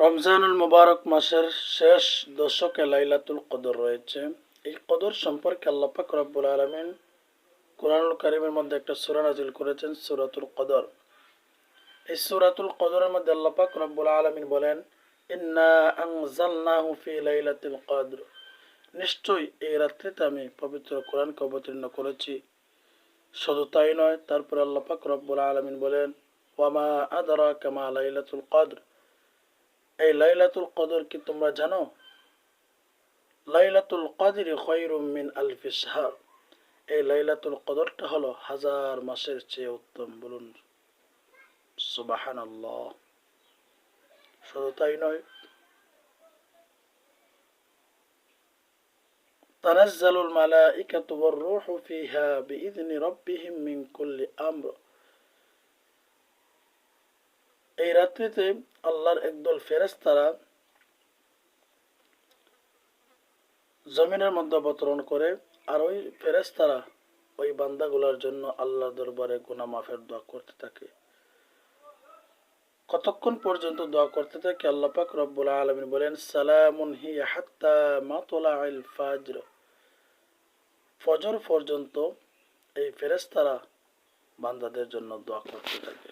রমজানুল মুবারক মাসের শেষ দশকে লাইলাতুল কদর রয়েছে। এই কদর সম্পর্কে আল্লাহ পাক রব্বুল আলামিন কুরআনুল কারীমের মধ্যে একটা সূরা নাযিল করেছেন, সূরাতুল কদর। এই সূরাতুল কদরের মধ্যে আল্লাহ পাক রব্বুল আলামিন বলেন, ইন্না আনজালনাহু ফি লাইলাতিল কদর, নিশ্চয়ই এই রাত্রিতে আমি পবিত্র কোরআনকে অবতীর্ণ করেছি। শুধু তাই নয়, তারপর আল্লাহ পাক রব্বুল আলামিন বলেন, ওয়ামা আদরাকা মা লাইলাতুল কদর, এই লাইলাতুল কদর কি তোমরা জানো? লাইলাতুল কদরি খায়রুম মিন আলফি শাহর, এই লাইলাতুল কদরটা হলো হাজার মাসের চেয়ে উত্তম। বলুন সুবহানাল্লাহ। শুধু তাই নয়, তানাজ্জালুল মালাইকাতু ওয়ার রূহু ফিহা বিইذনি রাব্বিহিম মিন কুল্লি আমর, এই রাত্রিতে আল্লাহর একদল ফেরেশতারা জমিনের মধ্যে অবতরণ করে, আর ওই ফেরেশতারা ওই বান্দাগুলোর জন্য আল্লাহর দরবারে গুনাহ মাফের দোয়া করতে থাকে। কতক্ষণ পর্যন্ত দোয়া করতে থাকে? আল্লাহ পাক রব্বুল আলামিন বলেন, সালামুন হিয়া হাত্তা মাতলাইল ফাজর, ফজর পর্যন্ত এই ফেরেশতারা বান্দাদের জন্য দোয়া করতে থাকে।